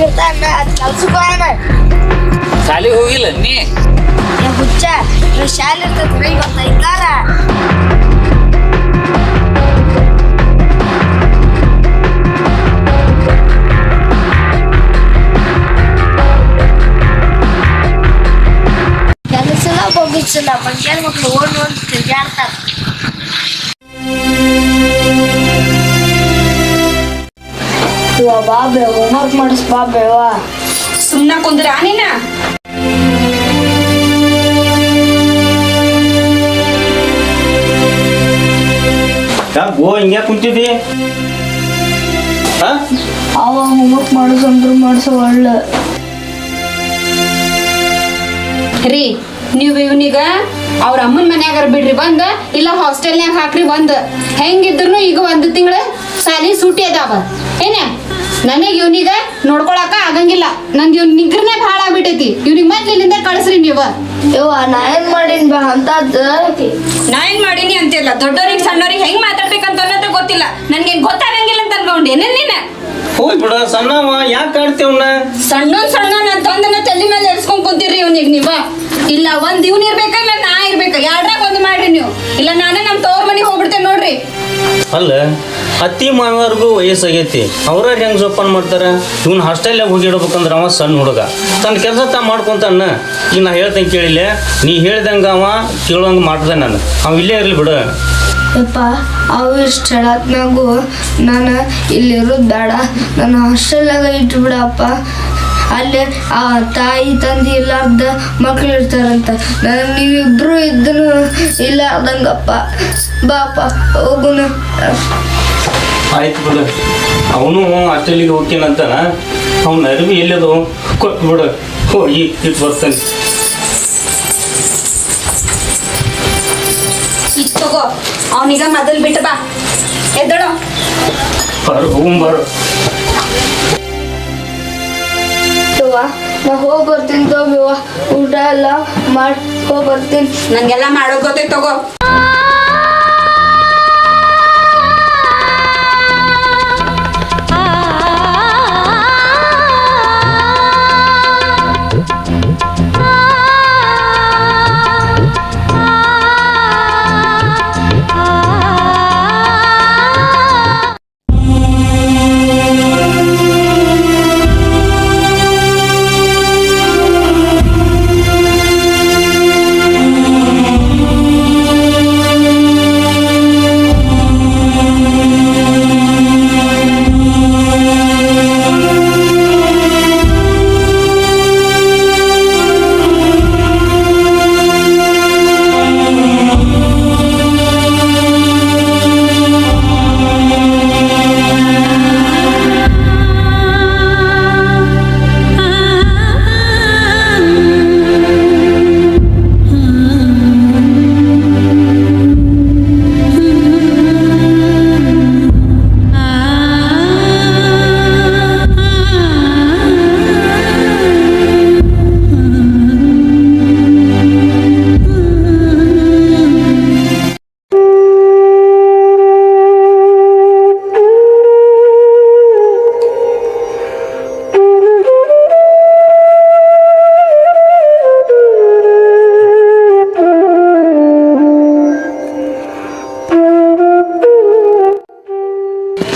ಇರ್ತಾನ ಕೆಲ್ಸಕ್ಕೆ ಹೋಗೋಣ ಶಾಲೆಗೆ ಹೋಗಿಲ್ಲ ನೀ ಹುಚ್ಚ ಶಾಲೆ ಇರ್ತೈತ್ರ ಇವತ್ತ ಇದ್ದಾರ ಕೆಲಸಲ ಬಗ್ಗಿಸಲ್ಲ ಮಂಗ್ಯಾನ ಮಕ್ಳು ಓಡ್ ನೋಡಿ ತಿರ್ಗಾಡ್ತಾರ ಬಾಬೆ ಹೋಮ್ವರ್ಕ್ ಮಾಡಿಸ್ ಬಾಬೇವಾ ಸುಮ್ಮನೆ ಕುಂದ್ರ ನೀನ ಯಾಕೋ ಹಿಂಗ್ಯಾಕೆ ಕುಂತಿದ್ದಿ ಅವ ಹೋಮ್ವರ್ಕ್ ಮಾಡಿಸಂದ್ರು ಮಾಡಿಸೋ ಒಳ್ಳೆ ರೀ ನೀವು ಇವನಿಗ ಅವ್ರ ಅಮ್ಮನ ಮನ್ಯಾಗಾರ ಬಿಡ್ರಿ ಬಂದ ಇಲ್ಲ ಹಾಸ್ಟೆಲ್ನ್ಯಾಗ ಹಾಕ್ರಿ ಬಂದ ಹೆಂಗಿದ್ರು ಈಗ ಒಂದು ತಿಂಗಳ ಸಾಲಿ ಸೂಟಿ ಅದಾವ ಏನೇ ನನಗೆ ಇವನಿಗ ನೋಡ್ಕೊಳಕ ಆಗಂಗಿಲ್ಲ ನಂದು ಇವ್ನ ನಿಗ್ರನೇ ಭಾಳ ಆಗ್ಬಿಟ್ಟೈತಿ ಇವ್ನಿಗೆ ಮತ್ತೆ ಇಲ್ಲಿಂದ ಕಳಿಸ್ರಿ ನೀವು ಯವ್ವ ನಾ ಏನ್ ಮಾಡೀನಿ ಬಾ ಅಂತದ್ದು ನಾ ಏನ್ ಮಾಡೀನಿ ಅಂತಿಲ್ಲ ದೊಡ್ಡವ್ರಿಗೆ ಸಣ್ಣವ್ರಿಗೆ ಹೆಂಗ್ ಮಾತಾಡ್ಬೇಕಂತ ಅನ್ನೋದು ಗೊತ್ತಿಲ್ಲ ನನ್ಗೇನ್ ಗೊತ್ತಾಗಂಗಿಲ್ಲ ಅಂತ ಅನ್ಕೊಂಡೇನ ನೀನ ಹೋಯ್ ಬಿಡ ಸಣ್ಣವ ಯಾಕೆ ಕಾಡ್ತೇವನ್ನ ಸಣ್ಣ ಅಂತಂದನ ತಲೆ ಮೇಲೆ ಎಡ್ಸ್ಕೊಂಡ್ ಕುಂತೀರಿ ಇವ್ನಿಗೆ ನೀವ ಇಲ್ಲ ಒಂದ್ ಇವ್ನ ಇರ್ಬೇಕ ಇಲ್ಲ ನಾ ಇರ್ಬೇಕ ಎರಡ್ರಾಗ ಒಂದ್ ಮಾಡ್ರಿ ನೀವು ಇಲ್ಲ ನಾನೇ ನಮ್ ತವ್ರ ಮನೆಗೆ ಹೋಗ್ಬಿಡ್ತೇನೆ ನೋಡ್ರಿ ಅಲ್ಲ ಅತ್ತಿ ಮಾವಿಯವ್ರಿಗೂ ವಯಸ್ಸಾಗೈತಿ ಅವ್ರ ಹೆಂಗೆ ಜೋಪಾನ ಮಾಡ್ತಾರೆ ಇವ್ನು ಹಾಸ್ಟೆಲ್ನಾಗ ಹೋಗಿ ಇಡ್ಬೇಕಂದ್ರೆ ಅವ ಸಣ್ಣ ಹುಡುಗ ತನ್ನ ಕೆಲಸ ತಾ ಮಾಡ್ಕೊಂತಾನ ಈಗ ನಾ ಹೇಳ್ದಂಗೆ ಕೇಳಿಲ್ಲ ನೀ ಹೇಳ್ದಂಗೆ ಅವ ಕೇಳುವಂಗೆ ಮಾಡ್ದೆ ನಾನು ಅವ ಇಲ್ಲೇ ಇರಲಿ ಬಿಡು ಯಪ್ಪ ಅವು ಇಷ್ಟು ಹೇಳತ್ನಾಗು ನಾನು ಇಲ್ಲಿರೋದು ಬೇಡ ನಾನು ಹಾಸ್ಟೆಲ್ನಾಗ ಇಟ್ಬಿಡಪ್ಪ ಅಲ್ಲೇ ಆ ತಾಯಿ ತಂದೆ ಇಲ್ಲಾರ್ದ ಮಕ್ಳು ಇರ್ತಾರಂತ ನಾನು ನೀವಿಬ್ರು ಇದ್ದನು ಇಲ್ಲಾರ್ದಂಗಪ್ಪ ಬಾಪ ಹೋಗುನು ಆಯ್ತು ಬಿಡು ಅವನು ಹಾಸ್ಟೆಲಿಗೆ ಹೋಗ್ತೇನಂತಾನ ಅವ್ನ ಅರಿವಿ ಎಲ್ಲದು ಕೊಟ್ಟು ಬಿಡು ಹೋಗಿ ಇಟ್ಟು ಬರ್ತಾನೆ ಇದ್ ತಗೋ ಅವನಿಗ ಮೊದಲ್ ಬಿಟ್ಟು ಬಾ ಎದ್ದಳು ಬರು ಹೋಗ್ಬಾರು ಯವ್ವ ನಾ ಹೋಗಿ ಬರ್ತೀನಿ ತಗೋವ್ವ ಊಟ ಎಲ್ಲ ಮಾಡಿ ಹೋಗಿ ಬರ್ತೀನಿ ನಂಗೆಲ್ಲ ಮಾಡೋದ್ ಗೊತ್ತೈತ್ ತಗೋ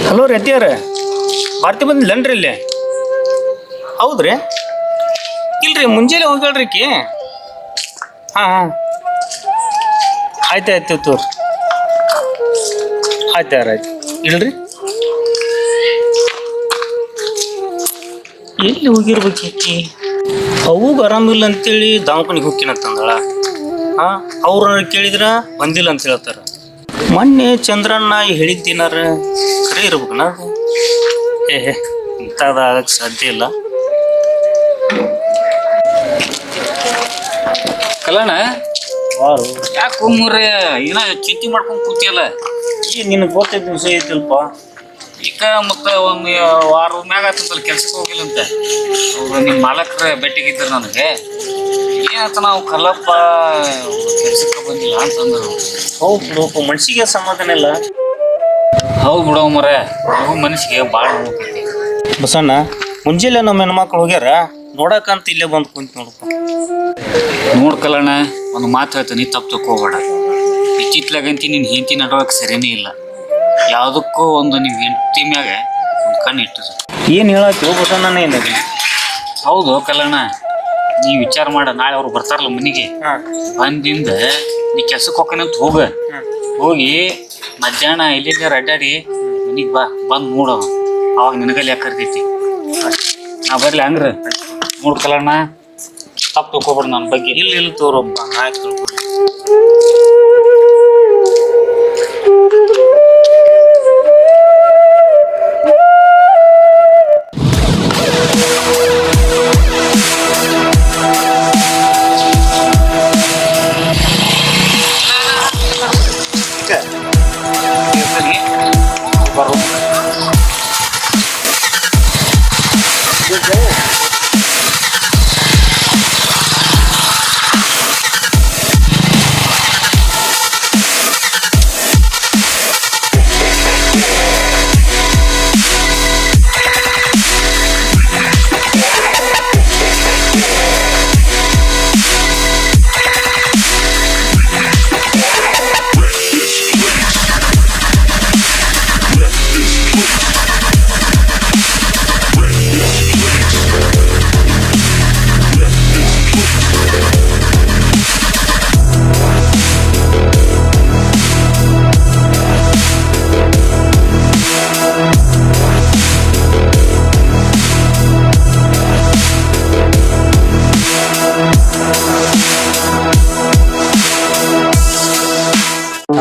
ಹಲೋ ರೆಡ್ಡಿಯವ್ರ ಭಾರತಿ ಬಂದಿಲ್ಲನ್ರಿ ಇಲ್ಲಿ ಹೌದ್ರಿ ಇಲ್ರಿ ಮುಂಜಾನೆ ಹೋಗ್ಯಾಳ್ರಿ ಕಿ ಹಾಂ ಆಯ್ತು ತೋರಿ ಆಯ್ತು ಇಲ್ರಿ ಎಲ್ಲಿ ಹೋಗಿರ್ಬೇಕಿ ಅವಾಗ ಆರಾಮಿಲ್ಲ ಅಂತೇಳಿ ದವಾಖಾನಿಗೆ ಹೋಗ್ತೀನಂತಂದಳ ಹಾಂ ಅವ್ರ ಕೇಳಿದ್ರ ಬಂದಿಲ್ಲ ಅಂತ ಹೇಳ್ತಾರ ಮೊನ್ನೆ ಚಂದ್ರಣ್ಣ ಹೇಳಿದ್ದೀನಾರ ಖರೆ ಇರ್ಬೇಕನ ಅದು ಇಂಥದ್ದು ಆಗಕ್ಕೆ ಸಾಧ್ಯ ಇಲ್ಲ ಕಲ್ಯಾಣ ವಾರು ಯಾಕೆ ಹೋಗ್ಮೂರ್ರೆ ಏನೋ ಚಿಂತೆ ಮಾಡ್ಕೊಂಡು ಕೂತಿಯಲ್ಲ ಈ ನಿನಗೆ ಗೊತ್ತಿದ್ದ ವಿಷಯ ಐತಿಲ್ಪ ಈಗ ಮತ್ತೆ ಒಂದು ವಾರ ಮ್ಯಾಗ ಆತಂತಲ್ಲ ಕೆಲ್ಸಕ್ಕೆ ಹೋಗಿಲ್ಲ ಅಂತ ಅವ್ರು ನಿಮ್ಮ ಮಾಲಕರ ಭೇಟಿಗಿದ್ರು ನನಗೆ ಏನಂತ ನಾವು ಕಲ್ಲಪ್ಪ ಕೆಲ್ಸಕ್ಕೆ ಬಂದಿಲ್ಲ ಅಂತಂದ್ರು. ಹೌದು ಮನ್ಸಿಗೆ ಸಮಾಧಾನ ಇಲ್ಲ. ಹೌದು ಬಿಡೋ ಮರೆ ಮನುಷ್ಯಗೆ ಭಾಳ ನೋವು. ಬಸಣ್ಣ ಮುಂಜಾನೆ ನಮ್ಮ ಹೆಣ್ಮಕ್ಳು ಹೋಗ್ಯಾರ ನೋಡಕ್ಕಂತ ಇಲ್ಲೇ ಬಂದು ಕುಂತ ನೋಡಪ್ಪ. ನೋಡ್ಕಲ್ಲಣ್ಣ, ಒಂದು ಮಾತು ಹೇಳ್ತೀನಿ, ತಪ್ಪು ತಗೋಬೇಡ. ಇತ್ತಿತ್ಲಾಗಂತಿ ನಿನ್ನ ಹೆಂಡತಿ ನಡವಳಿಕೆ ಸರಿನೇ ಇಲ್ಲ. ಯಾವುದಕ್ಕೂ ಒಂದು ನೀವು ಹೆಂಡತಿ ಮ್ಯಾಗ ಒಂದು ಕಣ್ಣು ಇಟ್ಟರು. ಏನು ಹೇಳತ್ತಿ ಹೋಗ್ಬೋದ ನಾನು ಏನಾಗ? ಹೌದು ಕಲ್ಲಣ್ಣ, ನೀ ವಿಚಾರ ಮಾಡ. ನಾಳೆ ಅವ್ರು ಬರ್ತಾರಲ್ಲ ಮನೆಗೆ, ಬಂದಿಂದ ನೀ ಕೆಲ್ಸಕ್ಕೆ ಹೋಗ್ಕನಂತ ಹೋಗಿ ಮಧ್ಯಾಹ್ನ ಇಲ್ಲಿಂದ ಅಡ್ಡಾಡಿ ಮನೆಗೆ ಬಂದು ನೋಡವ. ಅವಾಗ ನಿನಗಲ್ಲಿ ಯಾಕೆ ಕರ್ತೈತಿ. ನಾ ಬರ್ಲಿ ಹಂಗ್ರ ನೋಡ್ಕಲ್ಲಣ್ಣ, ತಪ್ಪು ತಿಳ್ಕೊಬೇಡ ನನ್ನ ಬಗ್ಗೆ. ಇಲ್ಲ ತೋರಪ್ಪ, ಆಯ್ತು ತಿಳ್ಕೊ.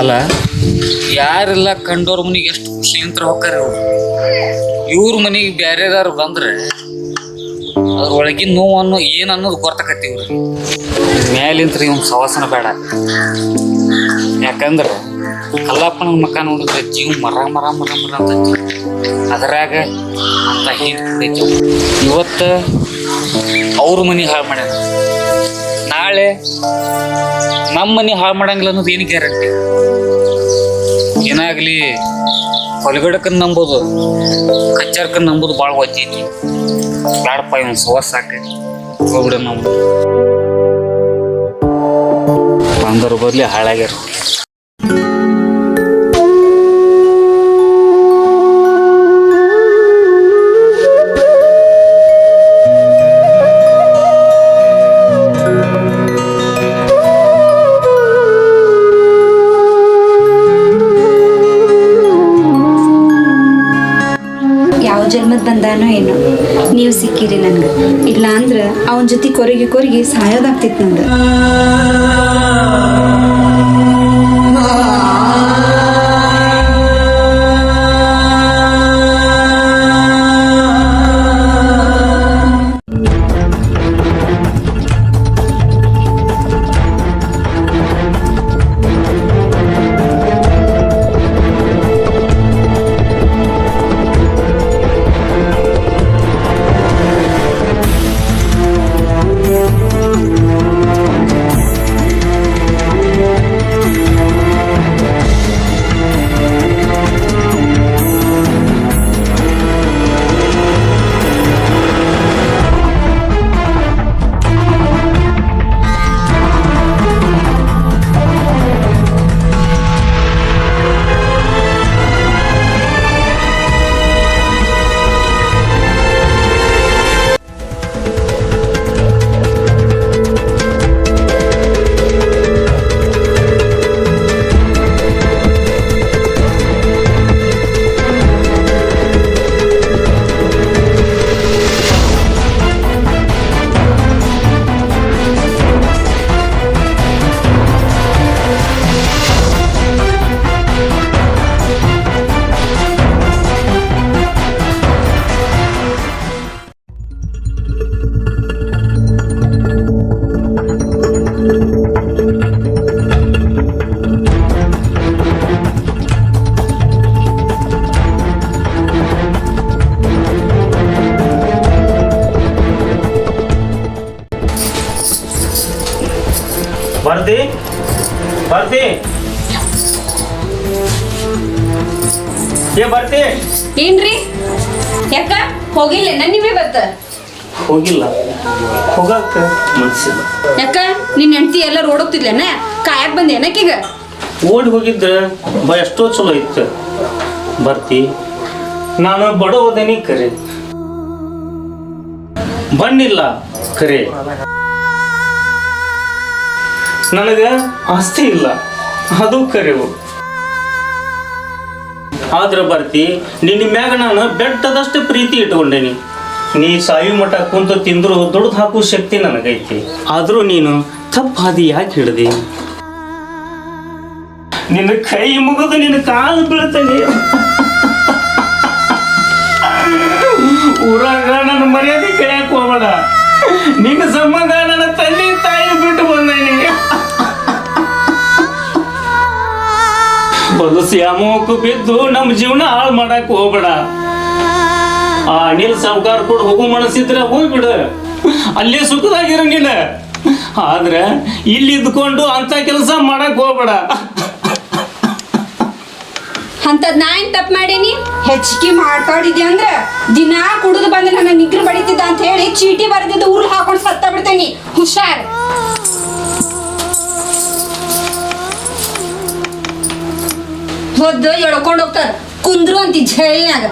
ಅಲ್ಲ, ಯಾರೆಲ್ಲ ಕಂಡೋರ್ ಮನೆಗೆ ಎಷ್ಟು ಖುಷಿಲಿಂತ್ರ ಹೋಗ್ತಾರೆ ಅವ್ರು. ಇವ್ರ ಮನೆಗೆ ಬೇರೆದಾರು ಬಂದ್ರೆ ಅದ್ರೊಳಗಿನ ನೋವನ್ನು ಏನು ಅನ್ನೋದು ಗೊತ್ತಾಕತ್ತಿ ಇವ್ರಿಗೆ. ಮ್ಯಾಲಿಂತ್ರ ಇವ್ನ ಸವಾಸನ ಬೇಡ. ಯಾಕಂದ್ರೆ ಕಲ್ಲಪ್ಪನ ಮಕ್ಕ ನೋಡಿದ್ರೆ ಜೀವ ಮರ ಮರ ಮರ ಮರ ಅಂತೈತಿ. ಅದರಾಗ ಅಂತ ಹಿಂದೈತಿ. ಇವತ್ತು ಅವ್ರ ಮನೆ ಹಾಳು ಮಾಡ್ಯಾರ, ನಾಳೆ ನಮ್ಮ ಮನೆ ಹಾಳು ಮಾಡಂಗಿಲ್ಲ ಅನ್ನೋದು ಏನು ಗ್ಯಾರಂಟಿ? ಏನಾಗ್ಲಿ, ಹೊಲಗಡಕನ್ ನಂಬೋದು ಕಚ್ಚಾರ್ಕನ್ ನಂಬೋದು ಭಾಳ ಒತ್ತೈತಿ. ಬ್ಯಾಡಪ್ಪ, ಇವನ್ ಸವಾಸ ಸಾಕು, ಹೋಗ್ಬಿಡ. ನಾವು ಬಂದವ್ರ ಬದ್ಲಿ ಹಾಳಾಗ್ಯಾರ. ಜನ್ಮದ್ ಬಂದಾನೋ ಏನೋ, ನೀವು ಸಿಕ್ಕಿರಿ ನನ್ಗೆ. ಇಲ್ಲ ಅಂದ್ರೆ ಅವನ ಜೊತೆ ಕೊರಗಿ ಸಾಯೋದಾಗ್ತಿತ್ತು ನಂದು. ಬರ್ತಿ ಬರ್ತಿ ಏ ಬರ್ತಿ ಏನ್ರಿ ಯಾಕ ಹೋಗಿಲ್ಲ ನೀವೇ ಬತ್ತ ಹೋಗಿಲ್ಲ, ಹೋಗಕ್ಕೆ ಮನ್ಸಿಲ್ಲ. ಯಾಕ ನಿನ್ನ ಹೆಂಡತಿ ಎಲ್ಲ ಓಡೋಗ್ತಿದ್ಲೇನ ಕಾಯಕ್ ಬಂದೆ ಏನಕ್ಕೀಗ ಓಡಿ ಹೋಗಿದ್ರೆ ಎಷ್ಟೋ ಚಲೋ ಇತ್ತು. ಬರ್ತಿ, ನಾನು ಬಡವದೇನಿ ಕರೆ, ಬಣ್ಣಿಲ್ಲ ಕರೆ, ನನಗೆ ಆಸ್ತಿ ಇಲ್ಲ ಅದು ಕರೆವು. ಆದ್ರೆ ಬರ್ತಿ, ನಿನ್ನ ಮ್ಯಾಗ ನಾನು ಬೆಟ್ಟದಷ್ಟು ಪ್ರೀತಿ ಇಟ್ಕೊಂಡೇನಿ. ನೀ ಸಾಯಿ ಮಠ ಕುಂತು ತಿಂದ್ರು ದುಡ್ದು ಹಾಕೋ ಶಕ್ತಿ ನನಗೈತಿ. ಆದ್ರೂ ನೀನು ತಪ್ಪು ಹಾದಿ ಯಾಕೆ ಹಿಡ್ದಿ? ನಿನ್ನ ಕೈ ಮುಗಿದು ನಿನ್ನ ಕಾಲು ಬೀಳ್ತೇನೆ. ಊರಾಗ ನನ್ನ ಮರ್ಯಾದೆ ಕೈಯಾಕ ಹೋಗಬೇಡ. ನಿನ್ನ ಸಂಬಂಧ ನನ್ನ ತಂದೆ ತಾಯಿ ಬಿಟ್ಟು ಬಂದೇನಿ. ಹೊಲಸು ಯಾಮೋಕು ಬಿದ್ದು ನಮ್ಮ ಜೀವನ ಹಾಳು ಮಾಡಕ್ ಹೋಗ್ಬೇಡ. ಆ ಅನಿಲ್ ಸಾವುಕಾರ ಕೂಡ ಹೋಗೋ ಮನಸ್ಸಿದ್ರೆ ಹೋಗ್ಬಿಡ, ಅಲ್ಲೇ ಸುಖದಾಗಿರ ನೀನ. ಆದ್ರೆ ಇಲ್ಲಿ ಇದ್ಕೊಂಡು ಅಂತ ಕೆಲಸ ಮಾಡಕ್ ಹೋಗ್ಬೇಡ. ಅಂತದ್ ನಾ ಏನ್ ತಪ್ಪು ಮಾಡೇನಿ? ಹೆಚ್ಚಿಗೆ ಮಾತಾಡಿದ್ಯಾ ಅಂದ್ರ ದಿನಾ ಕುಡಿದು ಬಂದ ನನ್ನ ನಿಗ್ರ ಬಡಿತಿದ್ದ ಅಂತ ಹೇಳಿ ಚೀಟಿ ಬರೆದಿದ್ದು ಊರ್ಲ್ ಹಾಕೊಂಡು ಸತ್ತ ಬಿಡ್ತೇನಿ. ಹುಷಾರ್. ಹೊದ್ದು ಎಳ್ಕೊಂಡ್ ಹೋಗ್ತಾರ, ಕುಂದ್ರು ಅಂತಿ ಜೈಲ್ನಾಗ.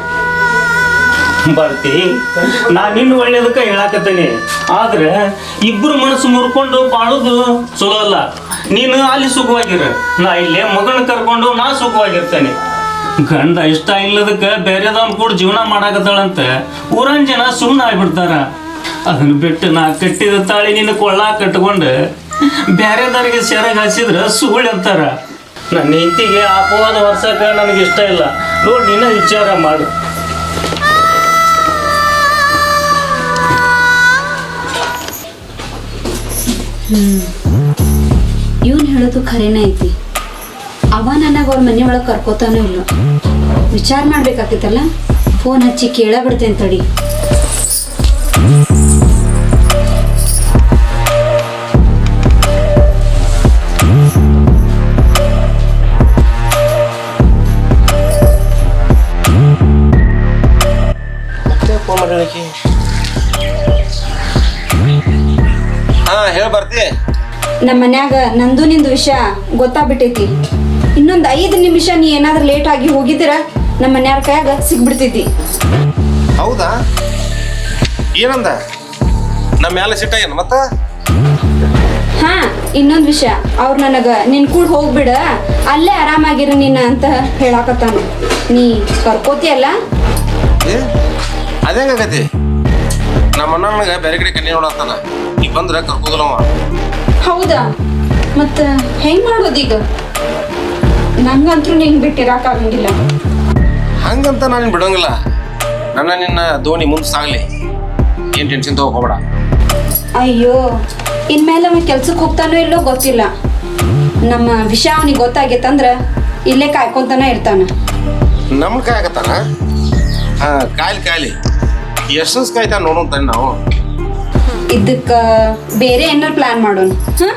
ಬರ್ತಿ, ನಾ ನಿನ್ನ ಒಳ್ಳೇದಕ್ಕೆ ಹೇಳಾಕತ್ತೇನೆ. ಆದ್ರೆ ಇಬ್ರು ಮನಸ್ಸು ಮುರ್ಕೊಂಡು ಬಾಳೋದು ಚಲೋ ಅಲ್ಲ. ನೀನು ಅಲ್ಲಿ ಸುಖವಾಗಿರ, ನಾ ಇಲ್ಲೇ ಮಗನ ಕರ್ಕೊಂಡು ನಾ ಸುಖವಾಗಿರ್ತೇನೆ. ಗಂಡ ಇಷ್ಟ ಇಲ್ಲದಕ್ಕೆ ಬೇರೆದವ್ನ ಕೂಡ ಜೀವನ ಮಾಡಾಕತ್ತಾಳಂತ ಊರನ್ ಜನ ಸುಮ್ಮನೆ ಆಗ್ಬಿಡ್ತಾರ. ಅದನ್ನ ಬಿಟ್ಟು ನಾ ಕಟ್ಟಿದ ತಾಳಿ ನಿನ್ನ ಕೊಳ್ಳ ಕಟ್ಕೊಂಡು ಬೇರೆದವ್ರಿಗೆ ಸೆರಗ್ ಹಸಿದ್ರ ಸುಳ್ಳು ಅಂತಾರ. ನನ್ನ ಹೆಂಡತಿಗೆ ಅಪವಾದ ವರ್ಷಕ್ಕೆ ನನಗೆ ಇಷ್ಟ ಇಲ್ಲ. ನೋಡಿ, ನಿನ್ನ ವಿಚಾರ ಮಾಡು. ಇವನು ಹೇಳೋದು ಖರೇನ ಐತಿ. ಅವ ನನಗೆ ಅವ್ರ ಮನೆ ಒಳಗೆ ಕರ್ಕೋತಾನೋ ಇಲ್ಲ, ವಿಚಾರ ಮಾಡ್ಬೇಕಾಗಿತ್ತಲ್ಲ. ಫೋನ್ ಹಚ್ಚಿ ಕೇಳ ಬಿಡ್ತೇನೆ ತಡಿ. ಹೇಳ ಬರ್ತಿ. ನಮ್ಮ ಮನ್ಯಾಗ ನಂದು ನಿಂದು ವಿಷಯ ಗೊತ್ತಾಗ್ಬಿಟ್ಟೈತಿ. ಇನ್ನೊಂದು 5 ನಿಮಿಷ ನೀ ಏನಾದ್ರೂ ಲೇಟ್ ಆಗಿ ಹೋಗಿದ್ದೀರ ನಮ್ಮ ಮನ್ಯಾರ ಕೈಯಾಗ ಸಿಗ್ಬಿಡ್ತೈತಿ. ಹೌದಾ? ಏನಂದ? ನಮ್ಮ ಮ್ಯಾಲ ಸಿಟ್ಟ ಏನು ಮತ್ತ? ಹಾ, ಇನ್ನೊಂದು ವಿಷಯ, ಅವ್ರು ನನಗೆ ನಿನ್ ಕೂಡ ಹೋಗ್ಬಿಡ, ಅಲ್ಲೇ ಆರಾಮಾಗಿರು ನೀನ ಅಂತ ಹೇಳಾಕತ್ತಾನ. ನೀ ಕರ್ಕೋತಿಯಲ್ಲ? ಅದೇಂಗಾಗತಿ? ನಮ್ಮ ಅಣ್ಣ ನನಗೆ ಬೇರೆ ಕಡೆ ಕಣ್ಣಿ ನೋಡತ್ತಾನ. ಈಗ ಬಂದ್ರೆ ಕರ್ಕೋದಲ್ಲವ. ಹೌದಾ? ಮತ್ತು ಹೆಂಗೆ ಮಾಡೋದೀಗ? ನಂಗಂತೂ ನಿಂಗೆ ಬಿಟ್ಟಿರಾಕಾಗಂಗಿಲ್ಲ. ಹಂಗಂತ ನಾನು ಬಿಡೋಂಗಿಲ್ಲ. ನಿನ್ನ ದೋಣಿ ಮುಂದೆ ಸಾಗಲಿ, ಏನು ಟೆನ್ಷನ್ ತಗೋಬೇಡ. ಅಯ್ಯೋ, ಇನ್ಮೇಲೆ ಅವ ಕೆಲ್ಸಕ್ಕೆ ಹೋಗ್ತಾನೋ ಇಲ್ಲೋ ಗೊತ್ತಿಲ್ಲ. ನಮ್ಮ ವಿಷಯ ಅವನಿಗೆ ಗೊತ್ತಾಗೈತಂದ್ರೆ ಇಲ್ಲೇ ಕಾಯ್ಕೊಂತಾನೆ ಇರ್ತಾನ. ನಮ್ಮನ್ನ ಕಾಯಕತ್ತಾನ? ಹಾಂ, ಕಾಯ್ಲಿ ಎಷ್ಟು ಕಾಯ್ತಾನ ನೋಡೋಣ ನಾವು. ಇದಕ್ಕೆ ಬೇರೆ ಏನಾರು ಪ್ಲಾನ್ ಮಾಡೋಣ. ಹಾಂ,